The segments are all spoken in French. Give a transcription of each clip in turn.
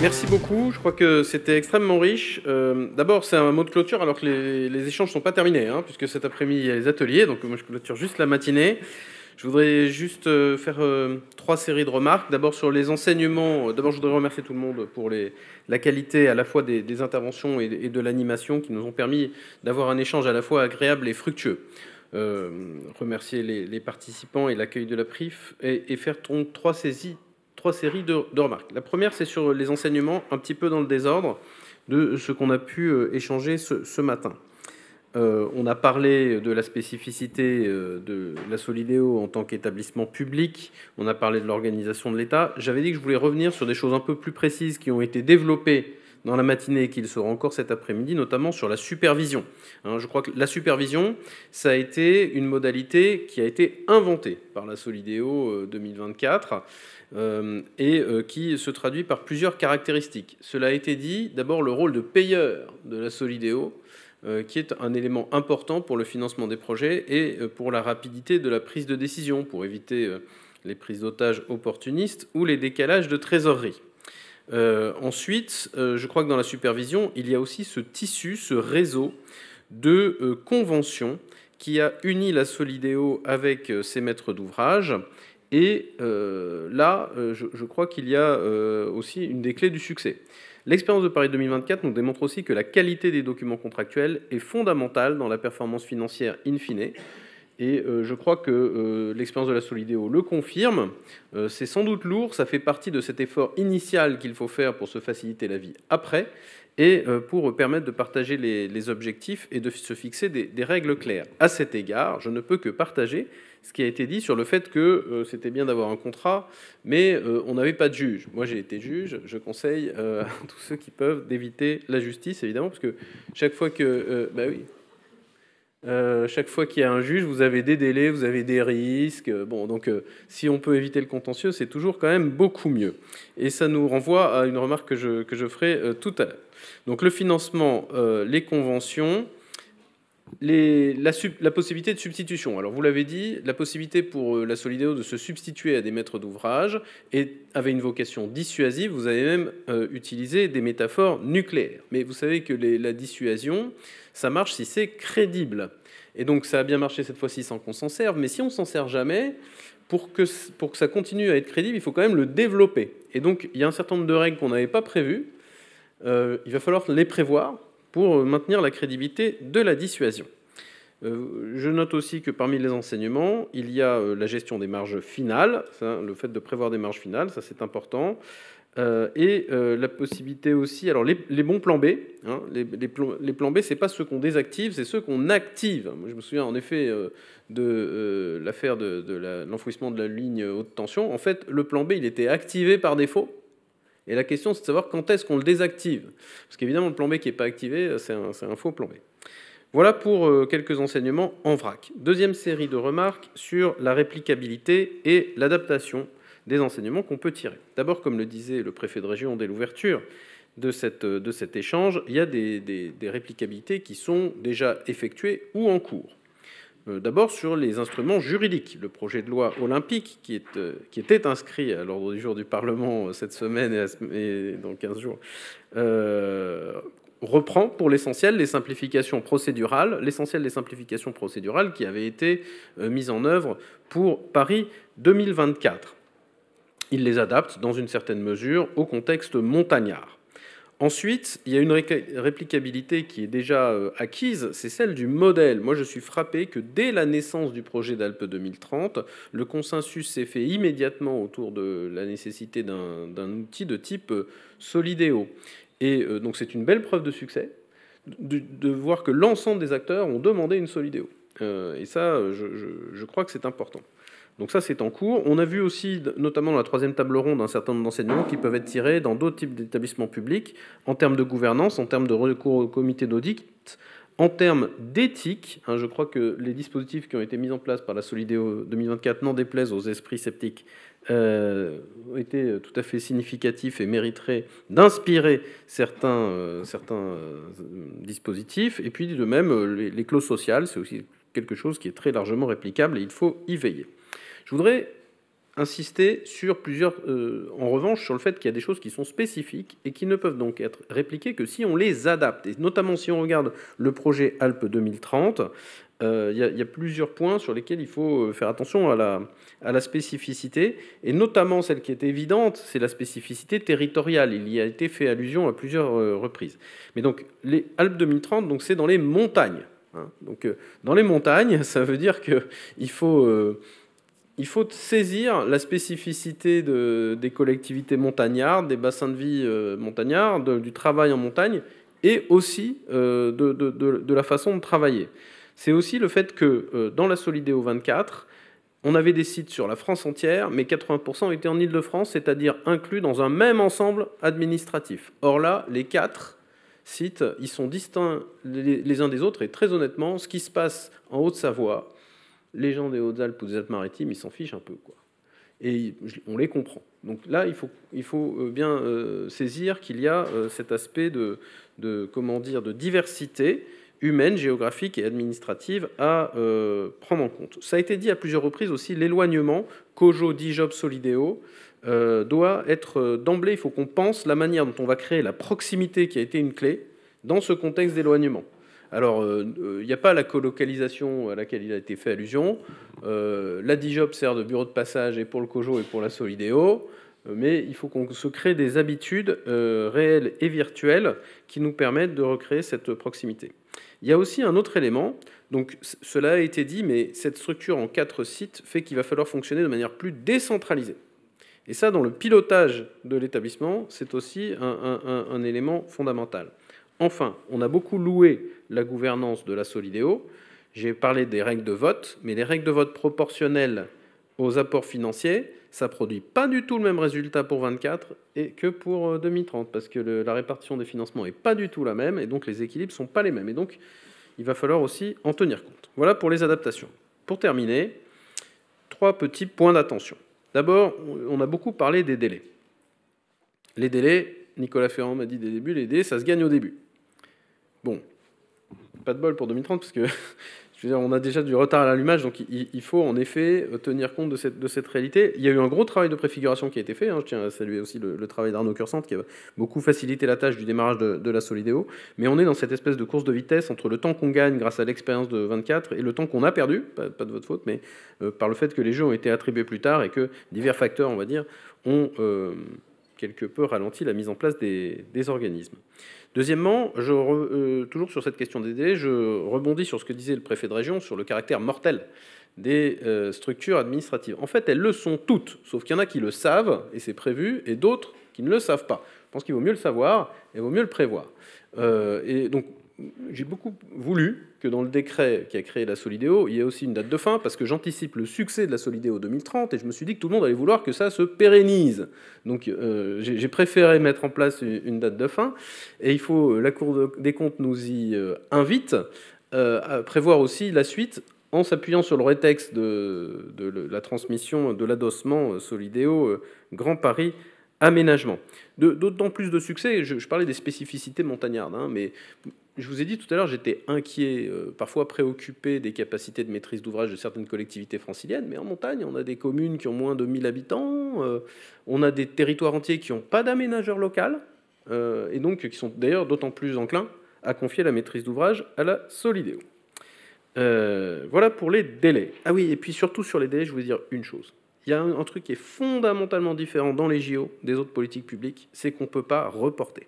Merci beaucoup, je crois que c'était extrêmement riche. D'abord, c'est un mot de clôture alors que les échanges ne sont pas terminés, hein, puisque cet après-midi, il y a les ateliers, donc moi je clôture juste la matinée. Je voudrais juste faire trois séries de remarques. D'abord sur les enseignements, d'abord je voudrais remercier tout le monde pour la qualité à la fois des interventions et de l'animation qui nous ont permis d'avoir un échange à la fois agréable et fructueux. Remercier les participants et l'accueil de la PRIF et faire trois séries de remarques. La première, c'est sur les enseignements, un petit peu dans le désordre de ce qu'on a pu échanger ce matin. On a parlé de la spécificité de la Solideo en tant qu'établissement public, on a parlé de l'organisation de l'État. J'avais dit que je voulais revenir sur des choses un peu plus précises qui ont été développées dans la matinée et qui le seront encore cet après-midi, notamment sur la supervision. Je crois que la supervision, ça a été une modalité qui a été inventée par la Solideo 2024 et qui se traduit par plusieurs caractéristiques. Cela a été dit, d'abord le rôle de payeur de la Solideo, qui est un élément important pour le financement des projets et pour la rapidité de la prise de décision, pour éviter les prises d'otages opportunistes ou les décalages de trésorerie. Ensuite, je crois que dans la supervision, il y a aussi ce tissu, ce réseau de conventions qui a uni la Solideo avec ses maîtres d'ouvrage. Et là, je crois qu'il y a aussi une des clés du succès. L'expérience de Paris 2024 nous démontre aussi que la qualité des documents contractuels est fondamentale dans la performance financière in fine. Et je crois que l'expérience de la Solideo le confirme. C'est sans doute lourd, ça fait partie de cet effort initial qu'il faut faire pour se faciliter la vie après, et pour permettre de partager les objectifs et de se fixer des règles claires. À cet égard, je ne peux que partager ce qui a été dit sur le fait que c'était bien d'avoir un contrat, mais on n'avait pas de juge. Moi, j'ai été juge, je conseille à tous ceux qui peuvent d'éviter la justice, évidemment, parce que chaque fois que... chaque fois qu'il y a un juge, vous avez des délais, vous avez des risques. Bon, donc si on peut éviter le contentieux, c'est toujours quand même beaucoup mieux. Et ça nous renvoie à une remarque que je ferai tout à l'heure. Donc le financement, les conventions, la possibilité de substitution. Alors vous l'avez dit, la possibilité pour la Solideo de se substituer à des maîtres d'ouvrage avait une vocation dissuasive. Vous avez même utilisé des métaphores nucléaires. Mais vous savez que la dissuasion, ça marche si c'est crédible. Et donc ça a bien marché cette fois-ci sans qu'on s'en serve. Mais si on ne s'en sert jamais, pour que ça continue à être crédible, il faut quand même le développer. Et donc il y a un certain nombre de règles qu'on n'avait pas prévues. Il va falloir les prévoir pour maintenir la crédibilité de la dissuasion. Je note aussi que parmi les enseignements, il y a la gestion des marges finales, le fait de prévoir des marges finales, ça c'est important, et la possibilité aussi, alors les bons plans B, les plans B, c'est pas ceux qu'on désactive, c'est ceux qu'on active. Moi, je me souviens en effet de l'affaire de l'enfouissement de la ligne haute tension. En fait, le plan B, il était activé par défaut. Et la question, c'est de savoir quand est-ce qu'on le désactive. Parce qu'évidemment, le plan B qui n'est pas activé, c'est un faux plan B. Voilà pour quelques enseignements en vrac. Deuxième série de remarques sur la réplicabilité et l'adaptation des enseignements qu'on peut tirer. D'abord, comme le disait le préfet de région dès l'ouverture de cet échange, il y a des réplicabilités qui sont déjà effectuées ou en cours. D'abord sur les instruments juridiques. Le projet de loi olympique qui était inscrit à l'ordre du jour du Parlement cette semaine et dans 15 jours reprend pour l'essentiel les simplifications procédurales, qui avaient été mises en œuvre pour Paris 2024. Il les adapte dans une certaine mesure au contexte montagnard. Ensuite, il y a une réplicabilité qui est déjà acquise, c'est celle du modèle. Moi, je suis frappé que dès la naissance du projet d'Alpes 2030, le consensus s'est fait immédiatement autour de la nécessité d'un outil de type Solideo. Et donc, c'est une belle preuve de succès de voir que l'ensemble des acteurs ont demandé une Solideo. Et ça, je crois que c'est important. Donc ça, c'est en cours. On a vu aussi, notamment dans la troisième table ronde, un certain nombre d'enseignements qui peuvent être tirés dans d'autres types d'établissements publics, en termes de gouvernance, en termes de recours au comité d'audit, en termes d'éthique. Je crois que les dispositifs qui ont été mis en place par la Solideo 2024, n'en déplaise aux esprits sceptiques, ont été tout à fait significatifs et mériteraient d'inspirer certains dispositifs. Et puis de même, les clauses sociales, c'est aussi quelque chose qui est très largement réplicable et il faut y veiller. Je voudrais insister sur en revanche, sur le fait qu'il y a des choses qui sont spécifiques et qui ne peuvent donc être répliquées que si on les adapte. Et notamment si on regarde le projet Alpes 2030, il y a plusieurs points sur lesquels il faut faire attention à la spécificité, et notamment celle qui est évidente, c'est la spécificité territoriale. Il y a été fait allusion à plusieurs reprises. Mais donc, les Alpes 2030, donc c'est dans les montagnes. Hein. Donc, dans les montagnes, ça veut dire qu'il faut saisir la spécificité des collectivités montagnardes, des bassins de vie montagnards, du travail en montagne, et aussi de la façon de travailler. C'est aussi le fait que dans la Solidéo 24, on avait des sites sur la France entière, mais 80% étaient en Île-de-France, c'est-à-dire inclus dans un même ensemble administratif. Or là, les 4 sites, ils sont distincts les uns des autres, et très honnêtement, ce qui se passe en Haute-Savoie, les gens des Hautes-Alpes ou des Alpes-Maritimes, ils s'en fichent un peu, quoi. Et on les comprend. Donc là, il faut bien saisir qu'il y a cet aspect de diversité humaine, géographique et administrative à prendre en compte. Ça a été dit à plusieurs reprises aussi, l'éloignement, COJO, DIJOB, Solidéo, doit être d'emblée, il faut qu'on pense la manière dont on va créer la proximité qui a été une clé dans ce contexte d'éloignement. Alors, il n'y a pas la colocalisation à laquelle il a été fait allusion. La DIJOB sert de bureau de passage et pour le COJO et pour la Solidéo. Mais il faut qu'on se crée des habitudes réelles et virtuelles qui nous permettent de recréer cette proximité. Il y a aussi un autre élément, donc cela a été dit, mais cette structure en 4 sites fait qu'il va falloir fonctionner de manière plus décentralisée. Et ça, dans le pilotage de l'établissement, c'est aussi un élément fondamental. Enfin, on a beaucoup loué la gouvernance de la Solidéo. J'ai parlé des règles de vote, mais les règles de vote proportionnelles aux apports financiers, ça ne produit pas du tout le même résultat pour 24 que pour 2030, parce que la répartition des financements n'est pas du tout la même, et donc les équilibres ne sont pas les mêmes. Et donc, il va falloir aussi en tenir compte. Voilà pour les adaptations. Pour terminer, 3 petits points d'attention. D'abord, on a beaucoup parlé des délais. Les délais, Nicolas Ferrand m'a dit dès le début, les délais, ça se gagne au début. Bon, pas de bol pour 2030, parce que je veux dire, on a déjà du retard à l'allumage, donc il faut en effet tenir compte de cette réalité. Il y a eu un gros travail de préfiguration qui a été fait. Hein. Je tiens à saluer aussi le travail d'Arnaud Cursante, qui a beaucoup facilité la tâche du démarrage de la Solidéo. Mais on est dans cette espèce de course de vitesse entre le temps qu'on gagne grâce à l'expérience de 24 et le temps qu'on a perdu, pas de votre faute, mais par le fait que les jeux ont été attribués plus tard et que divers facteurs, on va dire, ont quelque peu ralenti la mise en place des organismes. Deuxièmement, toujours sur cette question des délais, je rebondis sur ce que disait le préfet de région sur le caractère mortel des structures administratives. En fait, elles le sont toutes, sauf qu'il y en a qui le savent, et c'est prévu, et d'autres qui ne le savent pas. Je pense qu'il vaut mieux le savoir, et il vaut mieux le prévoir. Et donc, j'ai beaucoup voulu que dans le décret qui a créé la Solidéo, il y ait aussi une date de fin, parce que j'anticipe le succès de la Solidéo 2030, et je me suis dit que tout le monde allait vouloir que ça se pérennise. Donc j'ai préféré mettre en place une date de fin, et il faut, la Cour des comptes nous y invite à prévoir aussi la suite, en s'appuyant sur le rétexte de la transmission de l'adossement Solidéo Grand Paris Aménagement. D'autant plus de succès, je parlais des spécificités montagnardes, hein, mais je vous ai dit tout à l'heure, j'étais inquiet, parfois préoccupé des capacités de maîtrise d'ouvrage de certaines collectivités franciliennes, mais en montagne, on a des communes qui ont moins de 1000 habitants, on a des territoires entiers qui n'ont pas d'aménageur local, et donc qui sont d'ailleurs d'autant plus enclins à confier la maîtrise d'ouvrage à la Solidéo. Voilà pour les délais. Ah oui, et puis surtout sur les délais, je vais vous dire une chose. Il y a un truc qui est fondamentalement différent dans les JO des autres politiques publiques, c'est qu'on ne peut pas reporter.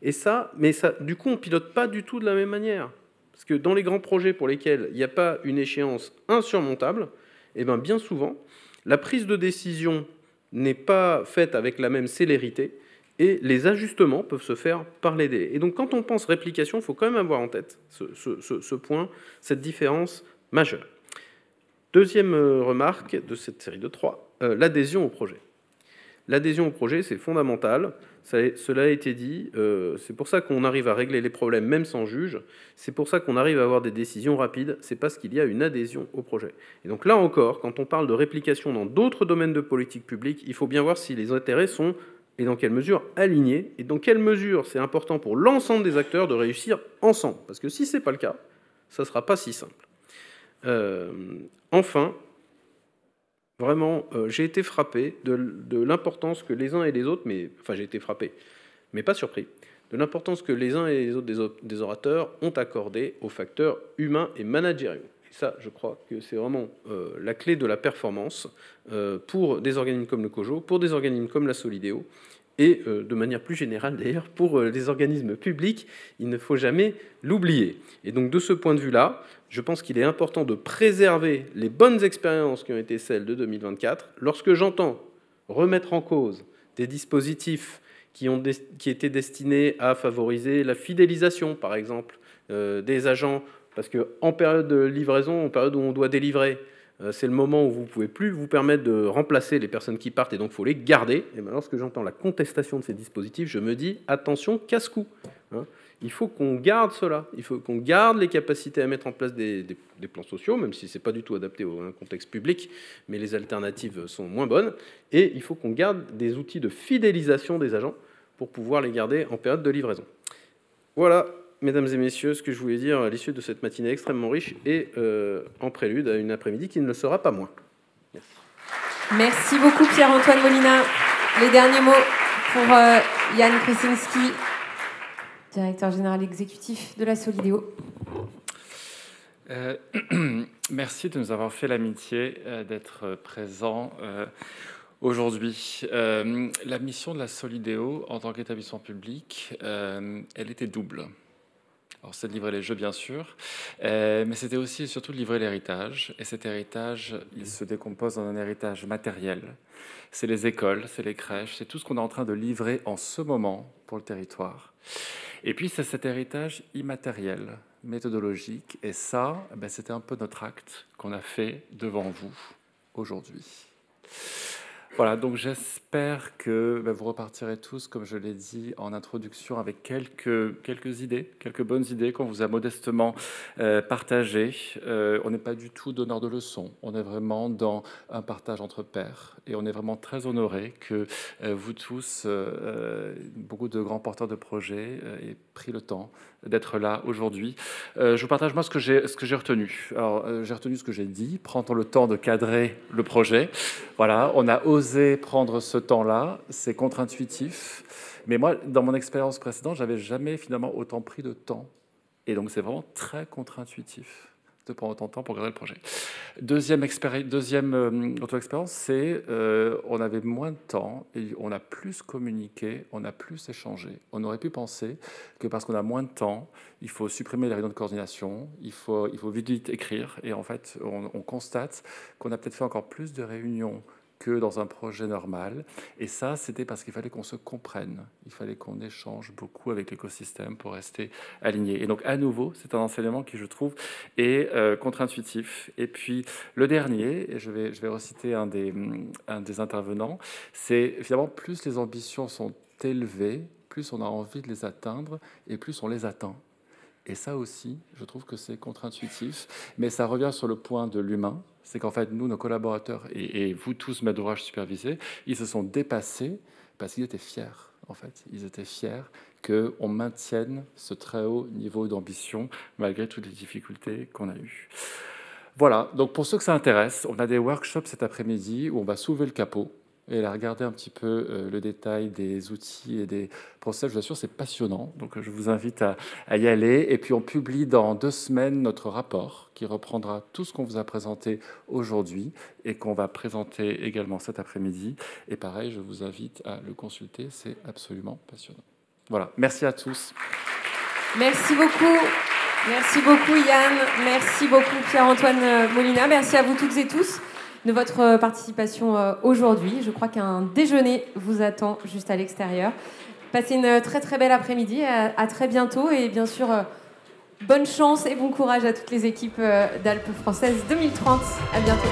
Et ça, du coup, on ne pilote pas du tout de la même manière. Parce que dans les grands projets pour lesquels il n'y a pas une échéance insurmontable, eh bien souvent, la prise de décision n'est pas faite avec la même célérité et les ajustements peuvent se faire par les délais. Et donc, quand on pense réplication, il faut quand même avoir en tête ce point, cette différence majeure. Deuxième remarque de cette série de 3, l'adhésion au projet. L'adhésion au projet, c'est fondamental. Cela a été dit. C'est pour ça qu'on arrive à régler les problèmes même sans juge. C'est pour ça qu'on arrive à avoir des décisions rapides. C'est parce qu'il y a une adhésion au projet. Et donc là encore, quand on parle de réplication dans d'autres domaines de politique publique, il faut bien voir si les intérêts sont, et dans quelle mesure, alignés. Et dans quelle mesure c'est important pour l'ensemble des acteurs de réussir ensemble. Parce que si ce n'est pas le cas, ça ne sera pas si simple. Enfin, Vraiment, j'ai été frappé de l'importance que les uns et les autres, j'ai été frappé, mais pas surpris, de l'importance que les uns et les autres des orateurs ont accordé aux facteurs humains et managériaux. Et ça, je crois que c'est vraiment la clé de la performance pour des organismes comme le COJO, pour des organismes comme la Solideo, et de manière plus générale d'ailleurs pour les organismes publics, il ne faut jamais l'oublier. Et donc de ce point de vue-là, je pense qu'il est important de préserver les bonnes expériences qui ont été celles de 2024. Lorsque j'entends remettre en cause des dispositifs qui étaient destinés à favoriser la fidélisation, par exemple, des agents, parce qu'en période de livraison, en période où on doit délivrer, c'est le moment où vous ne pouvez plus vous permettre de remplacer les personnes qui partent et donc il faut les garder. Et bien, lorsque j'entends la contestation de ces dispositifs, je me dis attention, casse-cou. Il faut qu'on garde cela, il faut qu'on garde les capacités à mettre en place des plans sociaux, même si ce n'est pas du tout adapté à un contexte public, mais les alternatives sont moins bonnes. Et il faut qu'on garde des outils de fidélisation des agents pour pouvoir les garder en période de livraison. Voilà. Mesdames et messieurs, ce que je voulais dire à l'issue de cette matinée extrêmement riche et en prélude à une après-midi qui ne le sera pas moins. Merci. Merci beaucoup Pierre-Antoine Molina. Les derniers mots pour Yann Kresinski, directeur général exécutif de la Solideo. Merci de nous avoir fait l'amitié d'être présents aujourd'hui. La mission de la Solideo en tant qu'établissement public, elle était double. Alors, c'est de livrer les jeux, bien sûr, mais c'était aussi et surtout de livrer l'héritage. Et cet héritage, il se décompose en un héritage matériel. C'est les écoles, c'est les crèches, c'est tout ce qu'on est en train de livrer en ce moment pour le territoire. Et puis, c'est cet héritage immatériel, méthodologique. Et ça, c'était un peu notre acte qu'on a fait devant vous aujourd'hui. Voilà, donc j'espère que vous repartirez tous, comme je l'ai dit en introduction, avec quelques idées, quelques bonnes idées qu'on vous a modestement partagées. On n'est pas du tout donneur de leçons, on est vraiment dans un partage entre pairs. Et on est vraiment très honorés que vous tous, beaucoup de grands porteurs de projets, aient pris le temps d'être là aujourd'hui. Je vous partage moi ce que j'ai retenu. Alors, j'ai retenu ce que j'ai dit, prendre le temps de cadrer le projet. Voilà, on a osé prendre ce temps-là, c'est contre-intuitif. Mais moi, dans mon expérience précédente, j'avais jamais finalement autant pris de temps. Et donc, c'est vraiment très contre-intuitif de prendre autant de temps pour garder le projet. Deuxième auto-expérience, c'est on avait moins de temps et on a plus communiqué, on a plus échangé. On aurait pu penser que parce qu'on a moins de temps, il faut supprimer les réunions de coordination, il faut vite écrire. Et en fait, on constate qu'on a peut-être fait encore plus de réunions que dans un projet normal. Et ça, c'était parce qu'il fallait qu'on se comprenne. Il fallait qu'on échange beaucoup avec l'écosystème pour rester aligné. Et donc, à nouveau, c'est un enseignement qui, je trouve, est contre-intuitif. Et puis, le dernier, et je vais reciter un des intervenants, c'est finalement, plus les ambitions sont élevées, plus on a envie de les atteindre et plus on les atteint. Et ça aussi, je trouve que c'est contre-intuitif, mais ça revient sur le point de l'humain. C'est qu'en fait, nous, nos collaborateurs, et vous tous, maîtres d'ouvrage supervisés, ils se sont dépassés parce qu'ils étaient fiers, en fait. Ils étaient fiers qu'on maintienne ce très haut niveau d'ambition, malgré toutes les difficultés qu'on a eues. Voilà, donc pour ceux que ça intéresse, on a des workshops cet après-midi où on va soulever le capot et aller regarder un petit peu le détail des outils et des process. Je vous assure, c'est passionnant. Donc, je vous invite à y aller. Et puis, on publie dans 2 semaines notre rapport qui reprendra tout ce qu'on vous a présenté aujourd'hui et qu'on va présenter également cet après-midi. Et pareil, je vous invite à le consulter. C'est absolument passionnant. Voilà. Merci à tous. Merci beaucoup. Merci beaucoup, Yann. Merci beaucoup, Pierre-Antoine Molina. Merci à vous toutes et tous de votre participation aujourd'hui. Je crois qu'un déjeuner vous attend juste à l'extérieur. Passez une très très belle après-midi, à très bientôt et bien sûr bonne chance et bon courage à toutes les équipes d'Alpes Françaises 2030. À bientôt.